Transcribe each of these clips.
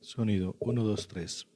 Sonido 1, 2, 3.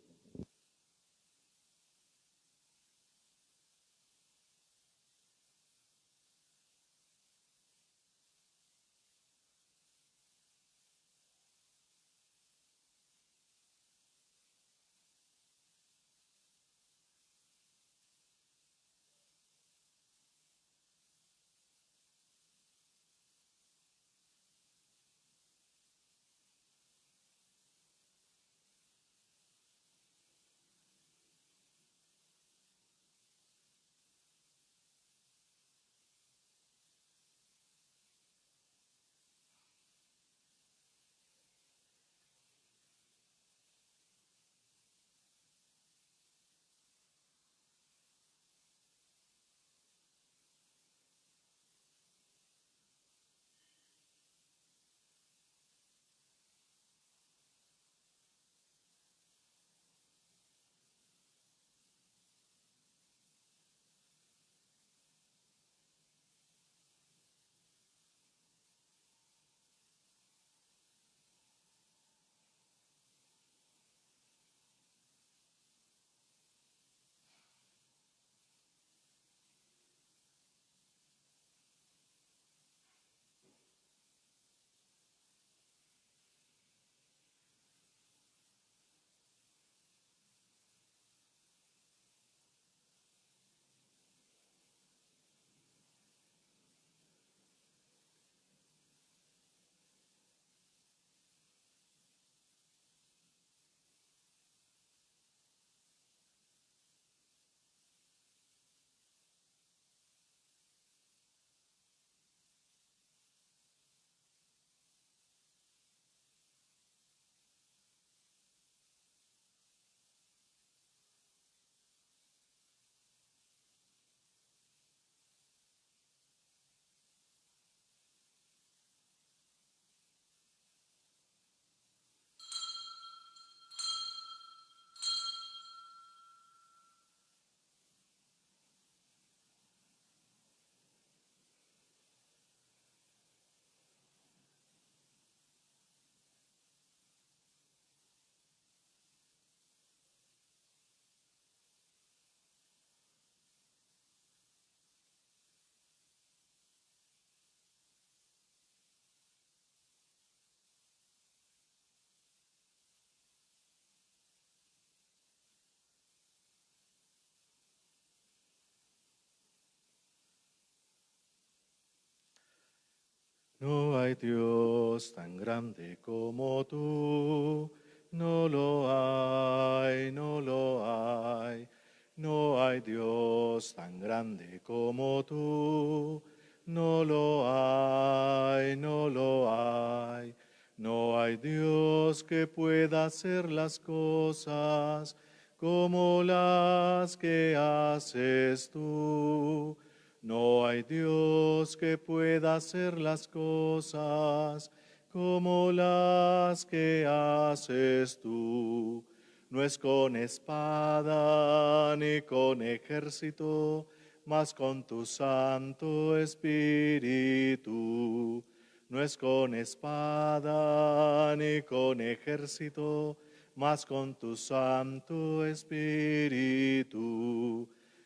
No hay Dios tan grande como tú, no lo hay, no lo hay. No hay Dios tan grande como tú, no lo hay, no lo hay. No hay Dios que pueda hacer las cosas como las que haces tú. No hay Dios que pueda hacer las cosas como las que haces tú. No es con espada ni con ejército, mas con tu Santo Espíritu. No es con espada ni con ejército, mas con tu Santo Espíritu.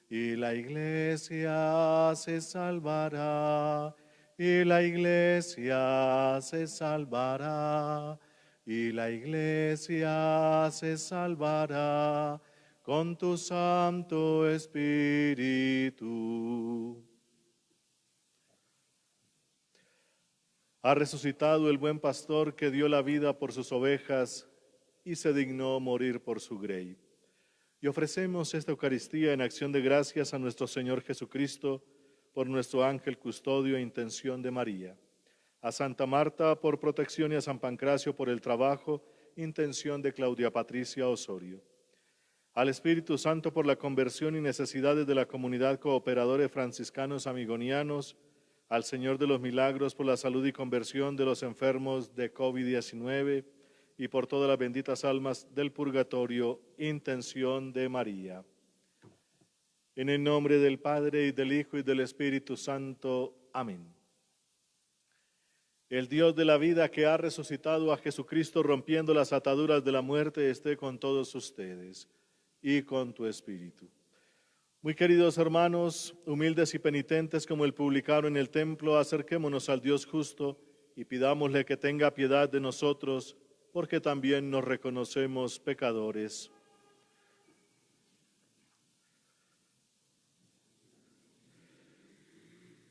Y la iglesia se salvará, y la iglesia se salvará, y la iglesia se salvará con tu Santo Espíritu. Ha resucitado el buen pastor que dio la vida por sus ovejas y se dignó morir por su grey. Y ofrecemos esta Eucaristía en acción de gracias a nuestro Señor Jesucristo por nuestro ángel custodio e intención de María, a Santa Marta por protección y a San Pancracio por el trabajo, intención de Claudia Patricia Osorio, al Espíritu Santo por la conversión y necesidades de la comunidad cooperadora de franciscanos amigonianos, al Señor de los Milagros por la salud y conversión de los enfermos de COVID-19, y por todas las benditas almas del purgatorio, intención de María. En el nombre del Padre, y del Hijo, y del Espíritu Santo. Amén. El Dios de la vida que ha resucitado a Jesucristo rompiendo las ataduras de la muerte esté con todos ustedes y con tu espíritu. Muy queridos hermanos, humildes y penitentes como el publicano en el templo, acerquémonos al Dios justo y pidámosle que tenga piedad de nosotros, porque también nos reconocemos pecadores.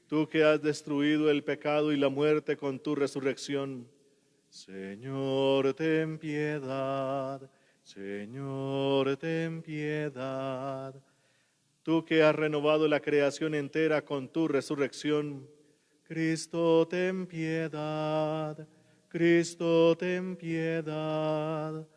Tú que has destruido el pecado y la muerte con tu resurrección, Señor, ten piedad. Señor, ten piedad. Tú que has renovado la creación entera con tu resurrección, Cristo, ten piedad. Cristo, ten piedad.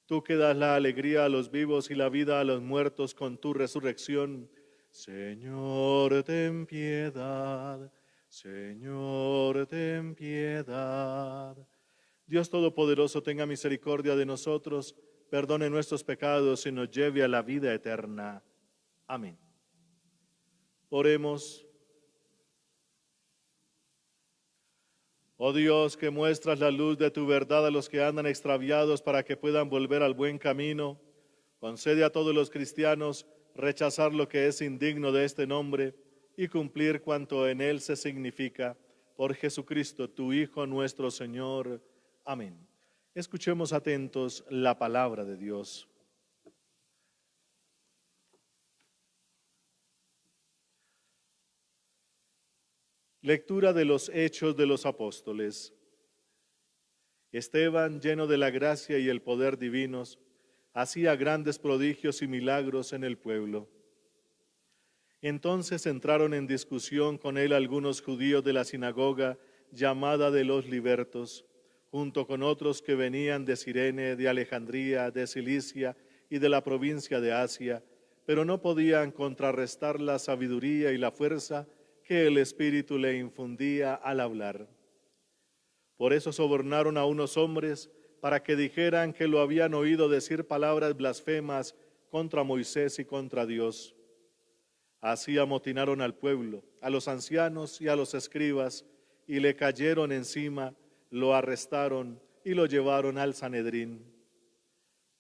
Tú que das la alegría a los vivos y la vida a los muertos con tu resurrección, Señor, ten piedad. Señor, ten piedad. Dios Todopoderoso, tenga misericordia de nosotros, perdone nuestros pecados y nos lleve a la vida eterna. Amén. Oremos. Oh Dios, que muestras la luz de tu verdad a los que andan extraviados para que puedan volver al buen camino, concede a todos los cristianos rechazar lo que es indigno de este nombre y cumplir cuanto en él se significa. Por Jesucristo, tu Hijo nuestro Señor. Amén. Escuchemos atentos la palabra de Dios. Lectura de los Hechos de los Apóstoles. Esteban, lleno de la gracia y el poder divinos, hacía grandes prodigios y milagros en el pueblo. Entonces entraron en discusión con él algunos judíos de la sinagoga llamada de los Libertos, junto con otros que venían de Cirene, de Alejandría, de Cilicia y de la provincia de Asia, pero no podían contrarrestar la sabiduría y la fuerza que el Espíritu le infundía al hablar. Por eso sobornaron a unos hombres para que dijeran que lo habían oído decir palabras blasfemas contra Moisés y contra Dios. Así amotinaron al pueblo, a los ancianos y a los escribas, y le cayeron encima, lo arrestaron y lo llevaron al Sanedrín.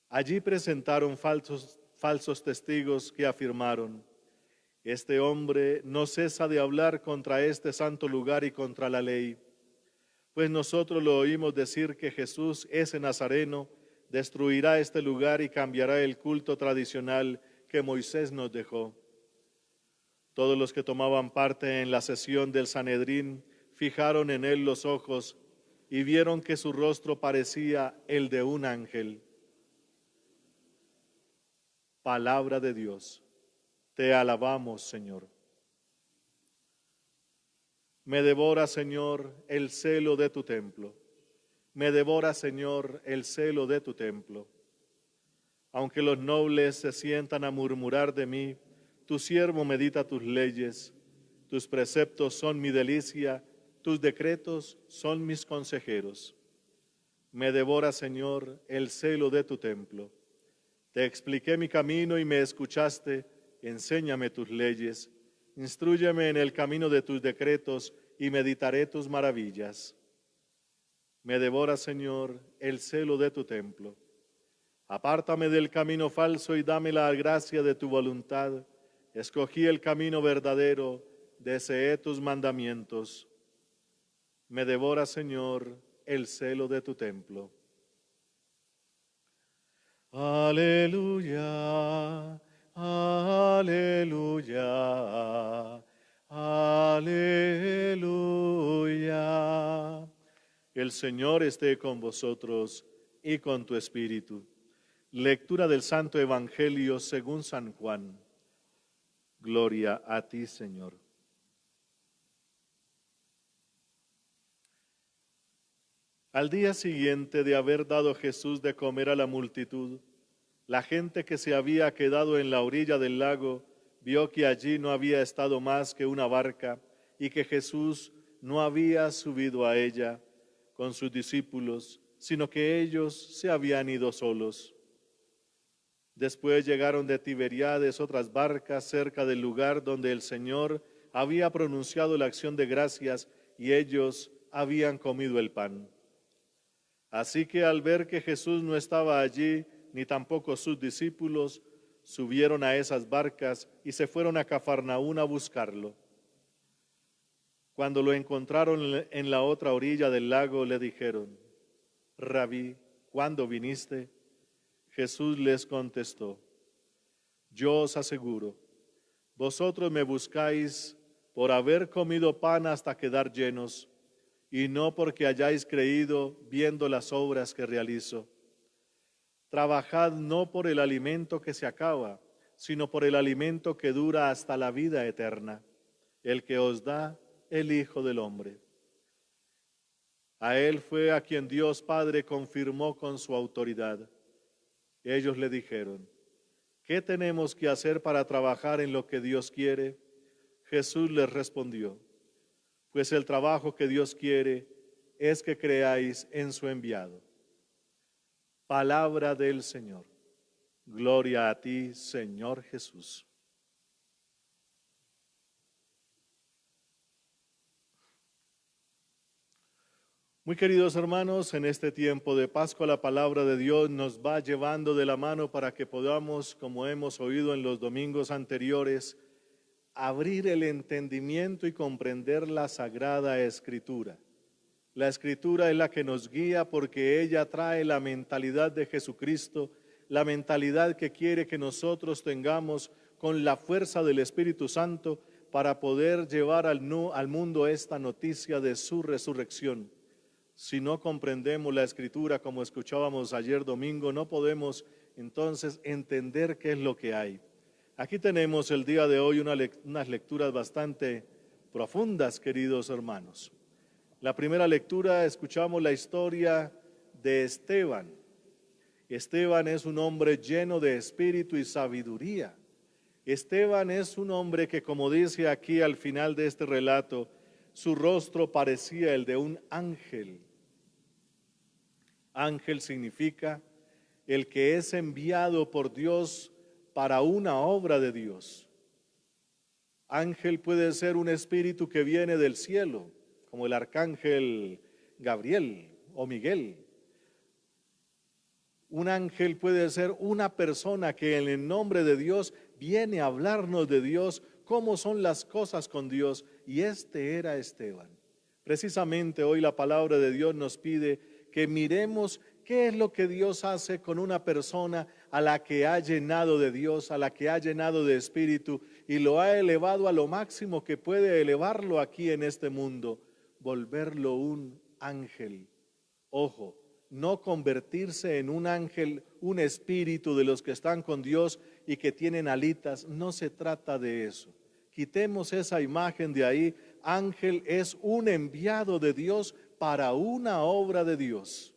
Allí presentaron falsos testigos que afirmaron: este hombre no cesa de hablar contra este santo lugar y contra la ley. Pues nosotros lo oímos decir que Jesús, ese Nazareno, destruirá este lugar y cambiará el culto tradicional que Moisés nos dejó. Todos los que tomaban parte en la sesión del Sanedrín fijaron en él los ojos y vieron que su rostro parecía el de un ángel. Palabra de Dios. Te alabamos, Señor. Me devora, Señor, el celo de tu templo. Me devora, Señor, el celo de tu templo. Aunque los nobles se sientan a murmurar de mí, tu siervo medita tus leyes. Tus preceptos son mi delicia, tus decretos son mis consejeros. Me devora, Señor, el celo de tu templo. Te expliqué mi camino y me escuchaste. Enséñame tus leyes, instrúyeme en el camino de tus decretos y meditaré tus maravillas. Me devora, Señor, el celo de tu templo. Apártame del camino falso y dame la gracia de tu voluntad. Escogí el camino verdadero, deseé tus mandamientos. Me devora, Señor, el celo de tu templo. Aleluya. Aleluya, aleluya. El Señor esté con vosotros y con tu espíritu. Lectura del Santo Evangelio según San Juan. Gloria a ti, Señor. Al día siguiente de haber dado Jesús de comer a la multitud, la gente que se había quedado en la orilla del lago vio que allí no había estado más que una barca y que Jesús no había subido a ella con sus discípulos, sino que ellos se habían ido solos. Después llegaron de Tiberíades otras barcas cerca del lugar donde el Señor había pronunciado la acción de gracias y ellos habían comido el pan. Así que al ver que Jesús no estaba allí, ni tampoco sus discípulos, subieron a esas barcas y se fueron a Cafarnaún a buscarlo. Cuando lo encontraron en la otra orilla del lago, le dijeron: Rabí, ¿cuándo viniste? Jesús les contestó: Yo os aseguro, vosotros me buscáis por haber comido pan hasta quedar llenos, y no porque hayáis creído viendo las obras que realizo. Trabajad no por el alimento que se acaba, sino por el alimento que dura hasta la vida eterna, el que os da el Hijo del Hombre. A él fue a quien Dios Padre confirmó con su autoridad. Ellos le dijeron: ¿qué tenemos que hacer para trabajar en lo que Dios quiere? Jesús les respondió: pues el trabajo que Dios quiere es que creáis en su enviado. Palabra del Señor. Gloria a ti, Señor Jesús. Muy queridos hermanos, en este tiempo de Pascua la palabra de Dios nos va llevando de la mano para que podamos, como hemos oído en los domingos anteriores, abrir el entendimiento y comprender la Sagrada Escritura. La Escritura es la que nos guía porque ella trae la mentalidad de Jesucristo, la mentalidad que quiere que nosotros tengamos con la fuerza del Espíritu Santo para poder llevar al mundo esta noticia de su resurrección. Si no comprendemos la Escritura como escuchábamos ayer domingo, no podemos entonces entender qué es lo que hay. Aquí tenemos el día de hoy unas lecturas bastante profundas, queridos hermanos. La primera lectura escuchamos la historia de Esteban. Esteban es un hombre lleno de espíritu y sabiduría. Esteban es un hombre que, como dice aquí al final de este relato, su rostro parecía el de un ángel. Ángel significa el que es enviado por Dios para una obra de Dios. Ángel puede ser un espíritu que viene del cielo, como el arcángel Gabriel o Miguel. Un ángel puede ser una persona que en el nombre de Dios viene a hablarnos de Dios, cómo son las cosas con Dios, y este era Esteban. Precisamente hoy la palabra de Dios nos pide que miremos qué es lo que Dios hace con una persona a la que ha llenado de Dios, a la que ha llenado de espíritu y lo ha elevado a lo máximo que puede elevarlo aquí en este mundo, volverlo un ángel. Ojo, no convertirse en un ángel, un espíritu de los que están con Dios y que tienen alitas, no se trata de eso. Quitemos esa imagen de ahí. Ángel es un enviado de Dios para una obra de Dios,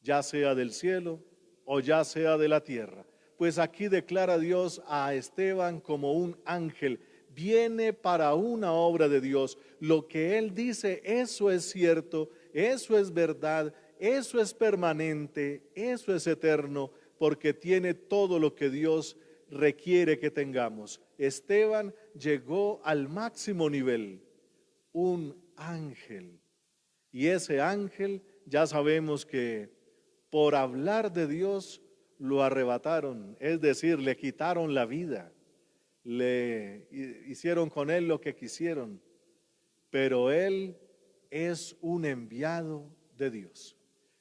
ya sea del cielo o ya sea de la tierra. Pues aquí declara Dios a Esteban como un ángel, viene para una obra de Dios. Lo que él dice, eso es cierto, eso es verdad, eso es permanente, eso es eterno, porque tiene todo lo que Dios requiere que tengamos. Esteban llegó al máximo nivel, un ángel. Y ese ángel, ya sabemos que por hablar de Dios lo arrebataron, es decir, le quitaron la vida, le hicieron con él lo que quisieron, pero él es un enviado de Dios.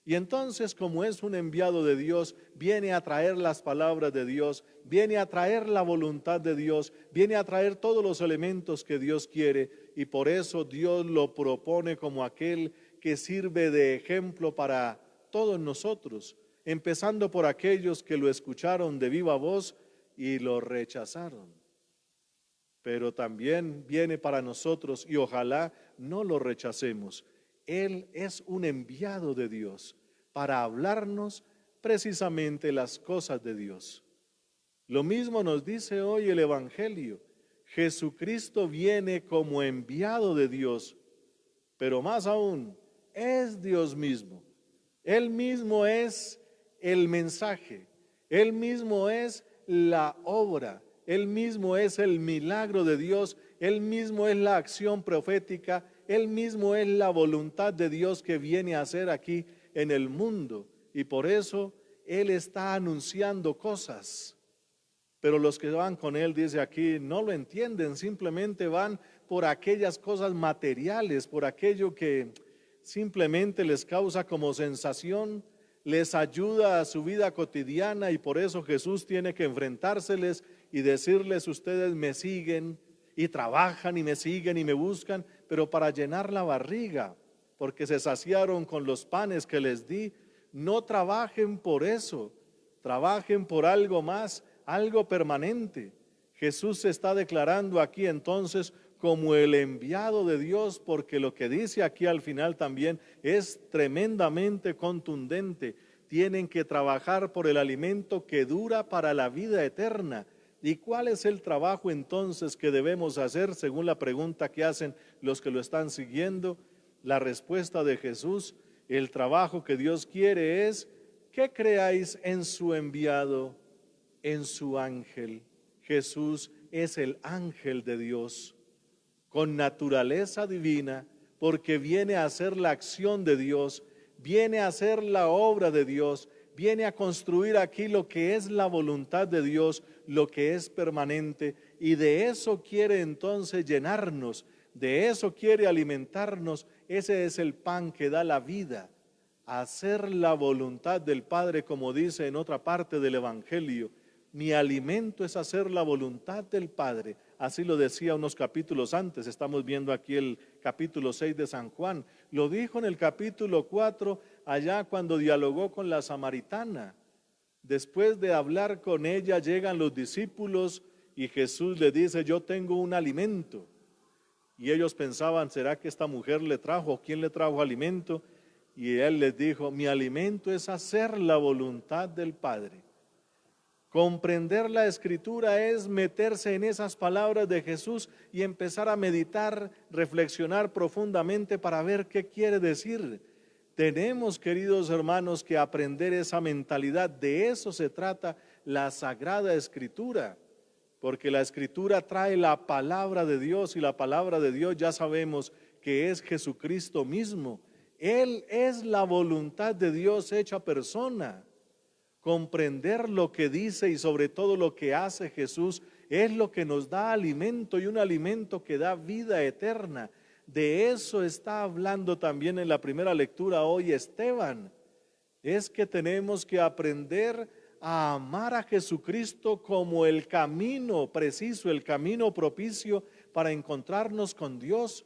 Y entonces, como es un enviado de Dios, viene a traer las palabras de Dios, viene a traer la voluntad de Dios, viene a traer todos los elementos que Dios quiere, y por eso Dios lo propone como aquel que sirve de ejemplo para todos nosotros, empezando por aquellos que lo escucharon de viva voz y lo rechazaron. Pero también viene para nosotros y ojalá no lo rechacemos. Él es un enviado de Dios para hablarnos precisamente las cosas de Dios. Lo mismo nos dice hoy el Evangelio. Jesucristo viene como enviado de Dios, pero más aún, es Dios mismo. Él mismo es el mensaje, Él mismo es la obra, Él mismo es el milagro de Dios, Él mismo es la acción profética, Él mismo es la voluntad de Dios que viene a hacer aquí en el mundo. Y por eso Él está anunciando cosas. Pero los que van con Él, dice aquí, no lo entienden, simplemente van por aquellas cosas materiales, por aquello que simplemente les causa como sensación, les ayuda a su vida cotidiana, y por eso Jesús tiene que enfrentárseles y decirles: ustedes me siguen y trabajan y me siguen y me buscan, pero para llenar la barriga, porque se saciaron con los panes que les di. No trabajen por eso, trabajen por algo más, algo permanente. Jesús se está declarando aquí entonces como el enviado de Dios, porque lo que dice aquí al final también es tremendamente contundente. Tienen que trabajar por el alimento que dura para la vida eterna. ¿Y cuál es el trabajo entonces que debemos hacer según la pregunta que hacen los que lo están siguiendo? La respuesta de Jesús: el trabajo que Dios quiere es que creáis en su enviado, en su ángel. Jesús es el ángel de Dios, con naturaleza divina, porque viene a hacer la acción de Dios, viene a hacer la obra de Dios, viene a construir aquí lo que es la voluntad de Dios, lo que es permanente, y de eso quiere entonces llenarnos, de eso quiere alimentarnos. Ese es el pan que da la vida, hacer la voluntad del Padre, como dice en otra parte del Evangelio. Mi alimento es hacer la voluntad del Padre. Así lo decía unos capítulos antes. Estamos viendo aquí el capítulo 6 de San Juan. Lo dijo en el capítulo 4, allá cuando dialogó con la samaritana. Después de hablar con ella, llegan los discípulos y Jesús le dice: yo tengo un alimento. Y ellos pensaban: ¿será que esta mujer le trajo? ¿Quién le trajo alimento? Y él les dijo: mi alimento es hacer la voluntad del Padre. Comprender la Escritura es meterse en esas palabras de Jesús y empezar a meditar, reflexionar profundamente para ver qué quiere decir. Tenemos, queridos hermanos, que aprender esa mentalidad. De eso se trata la Sagrada Escritura, porque la Escritura trae la palabra de Dios, y la palabra de Dios ya sabemos que es Jesucristo mismo. Él es la voluntad de Dios hecha persona. Comprender lo que dice y sobre todo lo que hace Jesús es lo que nos da alimento, y un alimento que da vida eterna. De eso está hablando también en la primera lectura hoy Esteban. Es que tenemos que aprender a amar a Jesucristo como el camino preciso, el camino propicio para encontrarnos con Dios.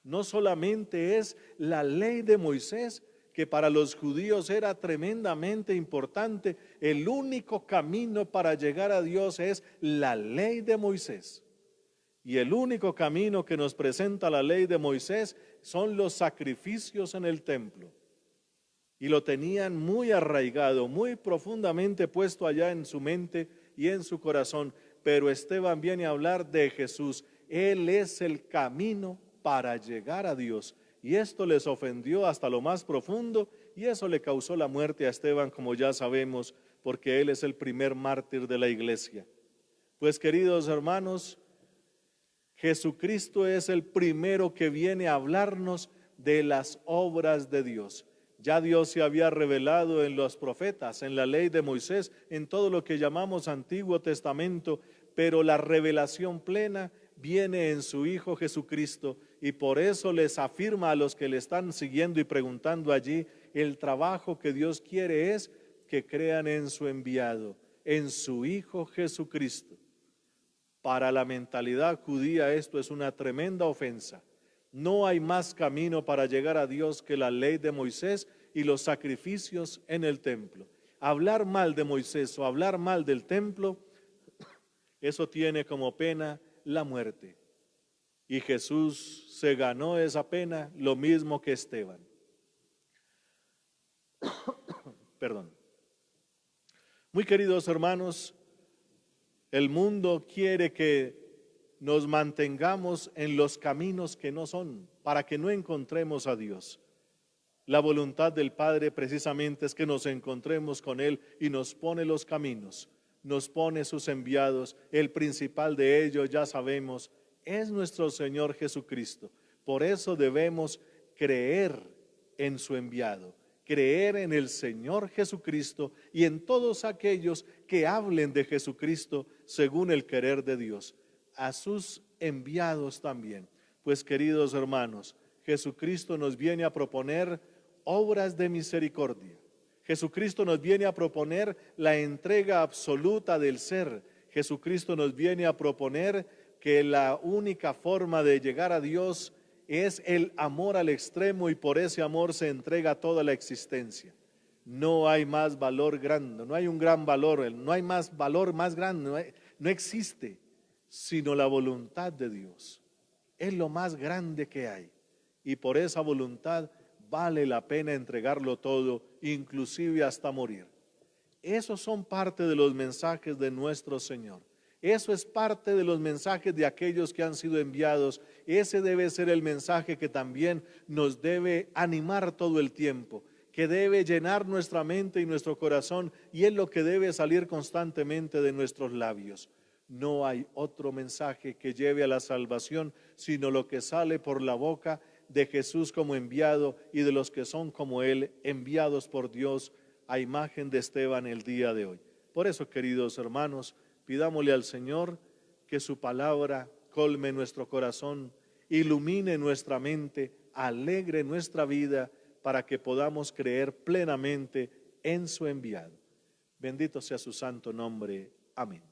No solamente es la ley de Moisés, que para los judíos era tremendamente importante. El único camino para llegar a Dios es la ley de Moisés. Y el único camino que nos presenta la ley de Moisés son los sacrificios en el templo. Y lo tenían muy arraigado, muy profundamente puesto allá en su mente y en su corazón. Pero Esteban viene a hablar de Jesús. Él es el camino para llegar a Dios. Y esto les ofendió hasta lo más profundo, y eso le causó la muerte a Esteban, como ya sabemos, porque él es el primer mártir de la iglesia. Pues, queridos hermanos, Jesucristo es el primero que viene a hablarnos de las obras de Dios. Ya Dios se había revelado en los profetas, en la ley de Moisés, en todo lo que llamamos Antiguo Testamento, pero la revelación plena viene en su Hijo Jesucristo, y por eso les afirma a los que le están siguiendo y preguntando allí: el trabajo que Dios quiere es que crean en su enviado, en su Hijo Jesucristo. Para la mentalidad judía esto es una tremenda ofensa. No hay más camino para llegar a Dios que la ley de Moisés y los sacrificios en el templo. Hablar mal de Moisés o hablar mal del templo, eso tiene como pena la muerte. Y Jesús se ganó esa pena, lo mismo que Esteban. Perdón. Muy queridos hermanos, el mundo quiere que nos mantengamos en los caminos que no son, para que no encontremos a Dios. La voluntad del Padre precisamente es que nos encontremos con Él, y nos pone los caminos, nos pone sus enviados. El principal de ellos, ya sabemos, es nuestro Señor Jesucristo. Por eso debemos creer en su enviado, creer en el Señor Jesucristo y en todos aquellos que hablen de Jesucristo según el querer de Dios, a sus enviados también. Pues queridos hermanos, Jesucristo nos viene a proponer obras de misericordia. Jesucristo nos viene a proponer la entrega absoluta del ser. Jesucristo nos viene a proponer que la única forma de llegar a Dios es el amor al extremo y por ese amor se entrega toda la existencia. No hay más valor grande, no hay un gran valor, no hay más valor más grande, no existe sino la voluntad de Dios. Es lo más grande que hay y por esa voluntad vale la pena entregarlo todo, inclusive hasta morir. Esos son parte de los mensajes de nuestro Señor. Eso es parte de los mensajes de aquellos que han sido enviados. Ese debe ser el mensaje que también nos debe animar todo el tiempo, que debe llenar nuestra mente y nuestro corazón, y es lo que debe salir constantemente de nuestros labios. No hay otro mensaje que lleve a la salvación, sino lo que sale por la boca de Jesús como enviado y de los que son como Él, enviados por Dios a imagen de Esteban el día de hoy. Por eso, queridos hermanos, pidámosle al Señor que su palabra colme nuestro corazón, ilumine nuestra mente, alegre nuestra vida, para que podamos creer plenamente en su enviado. Bendito sea su santo nombre. Amén.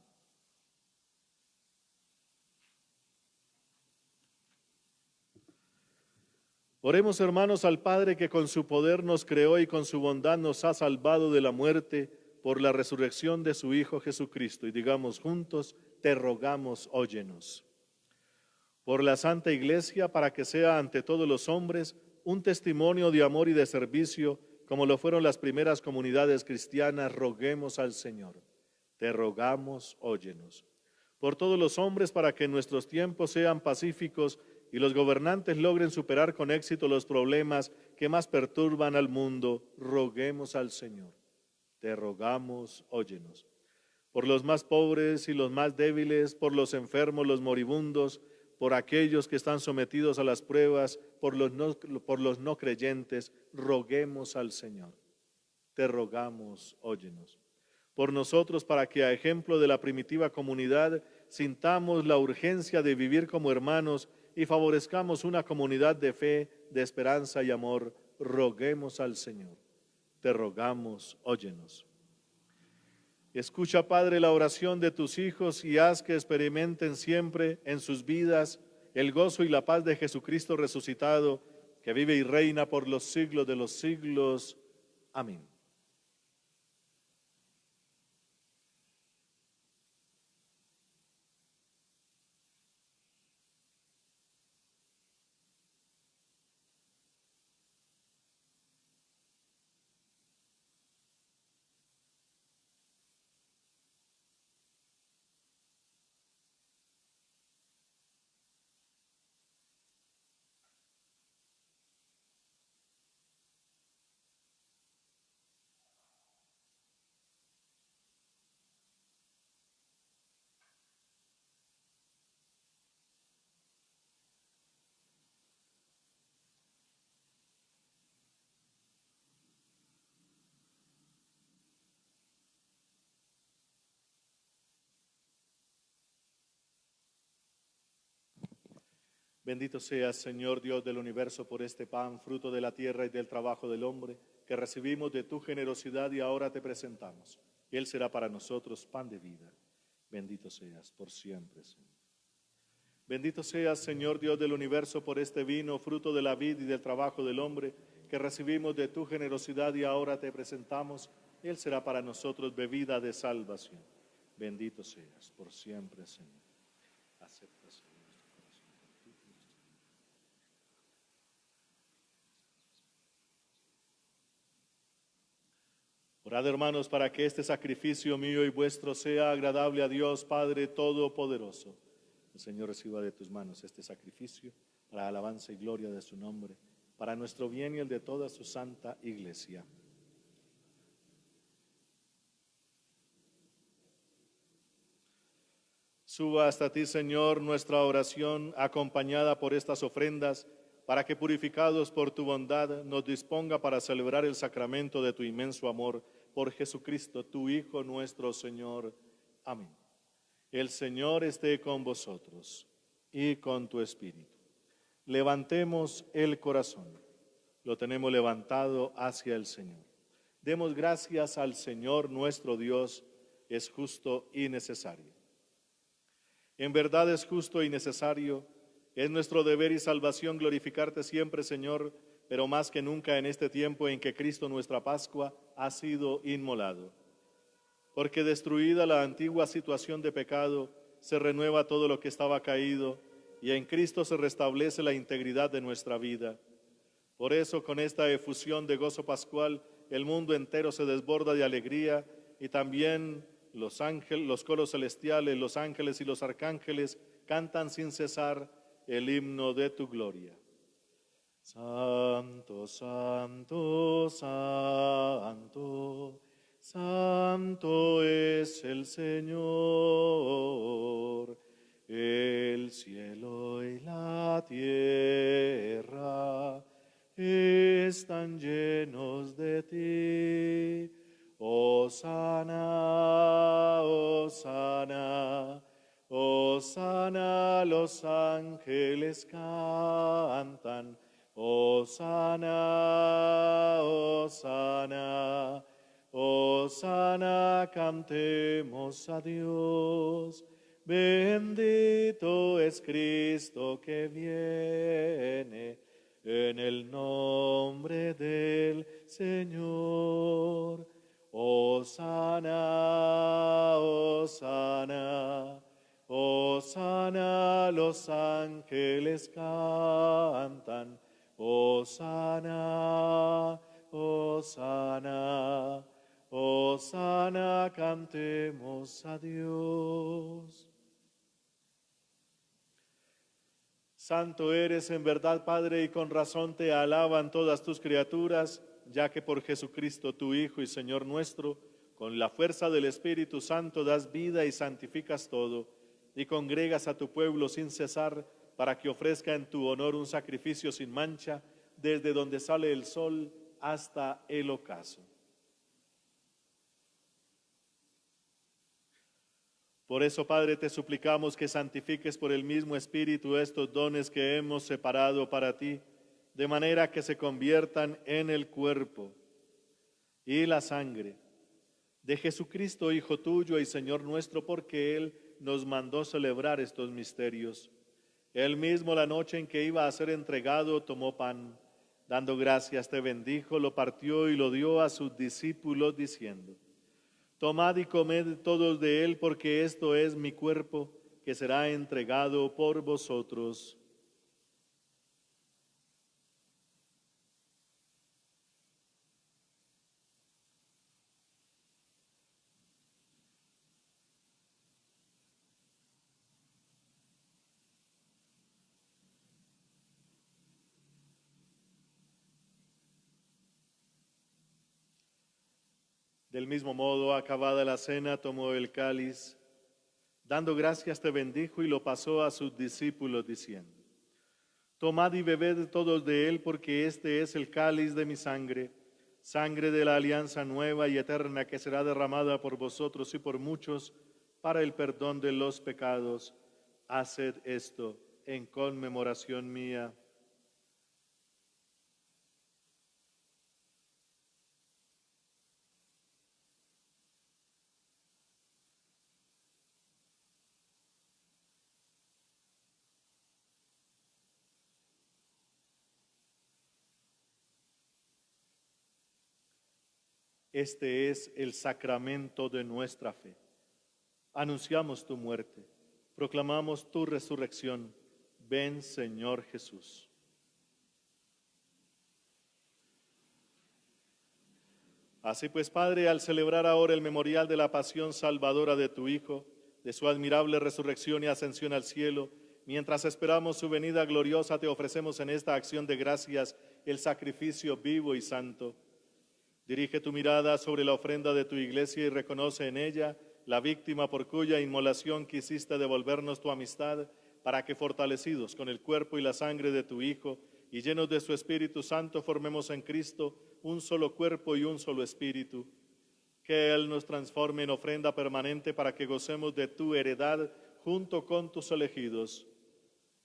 Oremos, hermanos, al Padre que con su poder nos creó y con su bondad nos ha salvado de la muerte por la resurrección de su Hijo Jesucristo. Y digamos juntos, te rogamos, óyenos. Por la Santa Iglesia, para que sea ante todos los hombres un testimonio de amor y de servicio, como lo fueron las primeras comunidades cristianas, roguemos al Señor. Te rogamos, óyenos. Por todos los hombres, para que nuestros tiempos sean pacíficos y los gobernantes logren superar con éxito los problemas que más perturban al mundo, roguemos al Señor. Te rogamos, óyenos. Por los más pobres y los más débiles, por los enfermos, los moribundos, por aquellos que están sometidos a las pruebas, por los no creyentes, roguemos al Señor. Te rogamos, óyenos. Por nosotros, para que a ejemplo de la primitiva comunidad, sintamos la urgencia de vivir como hermanos y favorezcamos una comunidad de fe, de esperanza y amor, roguemos al Señor. Te rogamos, óyenos. Escucha, Padre, la oración de tus hijos y haz que experimenten siempre en sus vidas el gozo y la paz de Jesucristo resucitado, que vive y reina por los siglos de los siglos. Amén. Bendito seas, Señor Dios del universo, por este pan, fruto de la tierra y del trabajo del hombre, que recibimos de tu generosidad y ahora te presentamos. Él será para nosotros pan de vida. Bendito seas por siempre, Señor. Bendito seas, Señor Dios del universo, por este vino, fruto de la vid y del trabajo del hombre, que recibimos de tu generosidad y ahora te presentamos. Él será para nosotros bebida de salvación. Bendito seas por siempre, Señor. Acepta, Señor. Orad, hermanos, para que este sacrificio mío y vuestro sea agradable a Dios Padre Todopoderoso. El Señor reciba de tus manos este sacrificio para alabanza y gloria de su nombre, para nuestro bien y el de toda su santa Iglesia. Suba hasta ti, Señor, nuestra oración, acompañada por estas ofrendas, para que purificados por tu bondad nos disponga para celebrar el sacramento de tu inmenso amor, por Jesucristo, tu Hijo nuestro Señor. Amén. El Señor esté con vosotros y con tu espíritu. Levantemos el corazón. Lo tenemos levantado hacia el Señor. Demos gracias al Señor nuestro Dios, es justo y necesario. En verdad es justo y necesario, es nuestro deber y salvación glorificarte siempre, Señor, pero más que nunca en este tiempo en que Cristo nuestra Pascua ha sido inmolado. Porque destruida la antigua situación de pecado, se renueva todo lo que estaba caído, y en Cristo se restablece la integridad de nuestra vida. Por eso, con esta efusión de gozo pascual, el mundo entero se desborda de alegría, y también los coros celestiales, los ángeles y los arcángeles cantan sin cesar el himno de tu gloria. Santo, santo, santo, santo es el Señor. El cielo y la tierra están llenos de ti. Hosana, hosana, hosana, los ángeles cantan. Hosana, hosana, hosana, cantemos a Dios. Bendito es Cristo que viene en el nombre del Señor. Hosana, hosana, hosana, los ángeles cantan. Hosana, hosana, hosana, cantemos a Dios. Santo eres en verdad, Padre, y con razón te alaban todas tus criaturas, ya que por Jesucristo, tu Hijo y Señor nuestro, con la fuerza del Espíritu Santo das vida y santificas todo, y congregas a tu pueblo sin cesar, para que ofrezca en tu honor un sacrificio sin mancha, desde donde sale el sol hasta el ocaso. Por eso, Padre, te suplicamos que santifiques por el mismo Espíritu estos dones que hemos separado para ti, de manera que se conviertan en el cuerpo y la sangre de Jesucristo, Hijo tuyo y Señor nuestro, porque Él nos mandó celebrar estos misterios. Él mismo, la noche en que iba a ser entregado, tomó pan, dando gracias, te bendijo, lo partió y lo dio a sus discípulos, diciendo: Tomad y comed todos de él, porque esto es mi cuerpo, que será entregado por vosotros. Del mismo modo, acabada la cena, tomó el cáliz, dando gracias te bendijo y lo pasó a sus discípulos, diciendo: Tomad y bebed todos de él, porque este es el cáliz de mi sangre, sangre de la alianza nueva y eterna, que será derramada por vosotros y por muchos para el perdón de los pecados. Haced esto en conmemoración mía. Este es el sacramento de nuestra fe. Anunciamos tu muerte, proclamamos tu resurrección. Ven, Señor Jesús. Así pues, Padre, al celebrar ahora el memorial de la pasión salvadora de tu Hijo, de su admirable resurrección y ascensión al cielo, mientras esperamos su venida gloriosa, te ofrecemos en esta acción de gracias el sacrificio vivo y santo. Dirige tu mirada sobre la ofrenda de tu iglesia y reconoce en ella la víctima por cuya inmolación quisiste devolvernos tu amistad, para que, fortalecidos con el cuerpo y la sangre de tu Hijo, y llenos de su Espíritu Santo formemos en Cristo un solo cuerpo y un solo espíritu. Que Él nos transforme en ofrenda permanente para que gocemos de tu heredad junto con tus elegidos.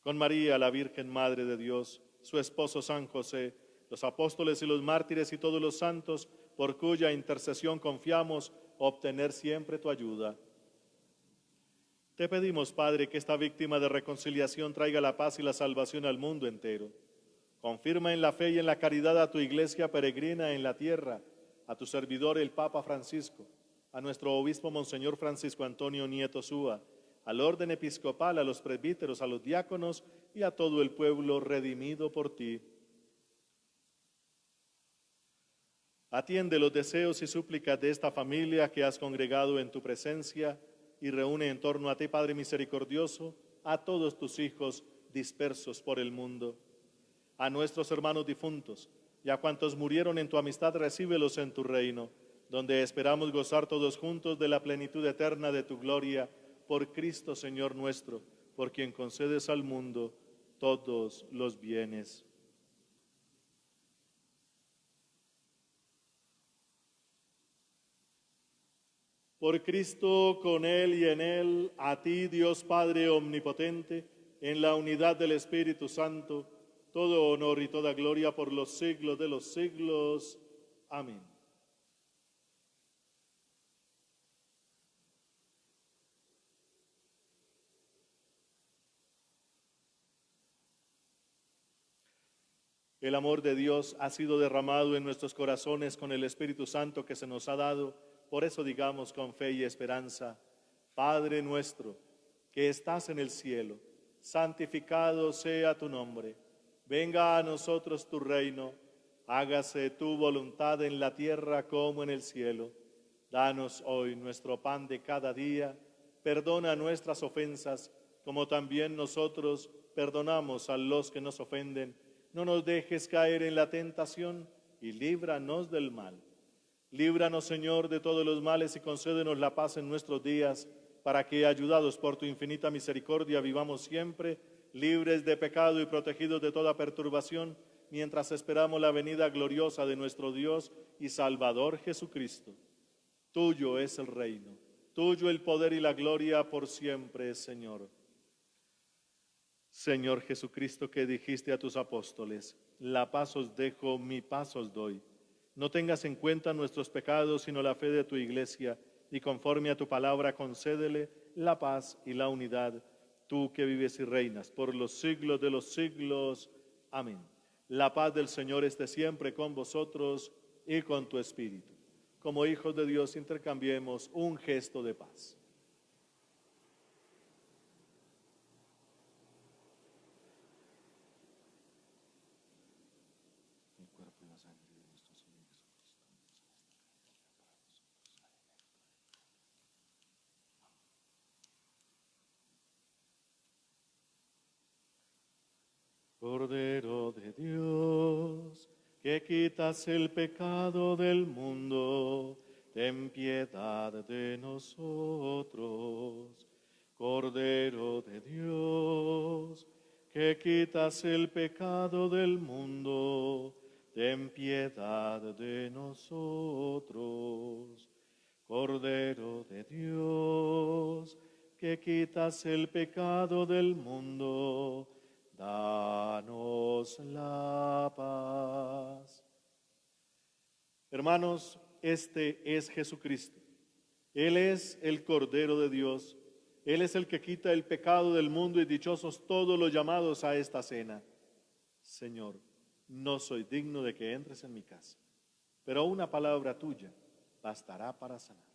Con María, la Virgen Madre de Dios, su esposo San José, los apóstoles y los mártires y todos los santos, por cuya intercesión confiamos obtener siempre tu ayuda. Te pedimos, Padre, que esta víctima de reconciliación traiga la paz y la salvación al mundo entero. Confirma en la fe y en la caridad a tu iglesia peregrina en la tierra, a tu servidor el Papa Francisco, a nuestro obispo Monseñor Francisco Antonio Nieto Súa, al orden episcopal, a los presbíteros, a los diáconos y a todo el pueblo redimido por ti. Atiende los deseos y súplicas de esta familia que has congregado en tu presencia y reúne en torno a ti, Padre misericordioso, a todos tus hijos dispersos por el mundo. A nuestros hermanos difuntos y a cuantos murieron en tu amistad, recíbelos en tu reino, donde esperamos gozar todos juntos de la plenitud eterna de tu gloria, por Cristo Señor nuestro, por quien concedes al mundo todos los bienes. Por Cristo, con Él y en Él, a ti, Dios Padre omnipotente, en la unidad del Espíritu Santo, todo honor y toda gloria por los siglos de los siglos. Amén. El amor de Dios ha sido derramado en nuestros corazones con el Espíritu Santo que se nos ha dado. Por eso digamos con fe y esperanza: Padre nuestro, que estás en el cielo, santificado sea tu nombre. Venga a nosotros tu reino. Hágase tu voluntad en la tierra como en el cielo. Danos hoy nuestro pan de cada día. Perdona nuestras ofensas, como también nosotros perdonamos a los que nos ofenden. No nos dejes caer en la tentación y líbranos del mal. Líbranos, Señor, de todos los males y concédenos la paz en nuestros días, para que, ayudados por tu infinita misericordia, vivamos siempre libres de pecado y protegidos de toda perturbación, mientras esperamos la venida gloriosa de nuestro Dios y Salvador Jesucristo. Tuyo es el reino, tuyo el poder y la gloria por siempre, Señor. Señor Jesucristo, que dijiste a tus apóstoles: la paz os dejo, mi paz os doy. No tengas en cuenta nuestros pecados, sino la fe de tu iglesia, y conforme a tu palabra concédele la paz y la unidad, tú que vives y reinas por los siglos de los siglos. Amén. La paz del Señor esté siempre con vosotros y con tu espíritu. Como hijos de Dios, intercambiemos un gesto de paz. Cordero de Dios, que quitas el pecado del mundo, ten piedad de nosotros. Cordero de Dios, que quitas el pecado del mundo, ten piedad de nosotros. Cordero de Dios, que quitas el pecado del mundo, danos la paz. Hermanos, este es Jesucristo. Él es el Cordero de Dios. Él es el que quita el pecado del mundo, y dichosos todos los llamados a esta cena. Señor, no soy digno de que entres en mi casa, pero una palabra tuya bastará para sanar.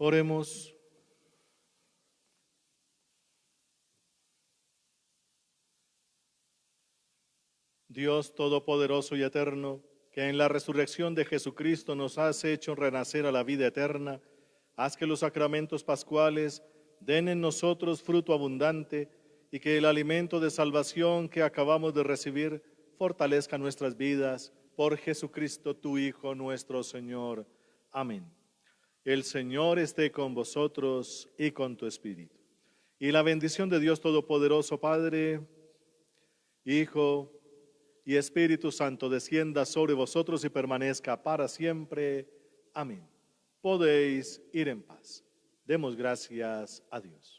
Oremos. Dios Todopoderoso y Eterno, que en la resurrección de Jesucristo nos has hecho renacer a la vida eterna, haz que los sacramentos pascuales den en nosotros fruto abundante y que el alimento de salvación que acabamos de recibir fortalezca nuestras vidas por Jesucristo, tu Hijo, nuestro Señor. Amén. El Señor esté con vosotros y con tu espíritu. Y la bendición de Dios Todopoderoso, Padre, Hijo y Espíritu Santo descienda sobre vosotros y permanezca para siempre. Amén. Podéis ir en paz. Demos gracias a Dios.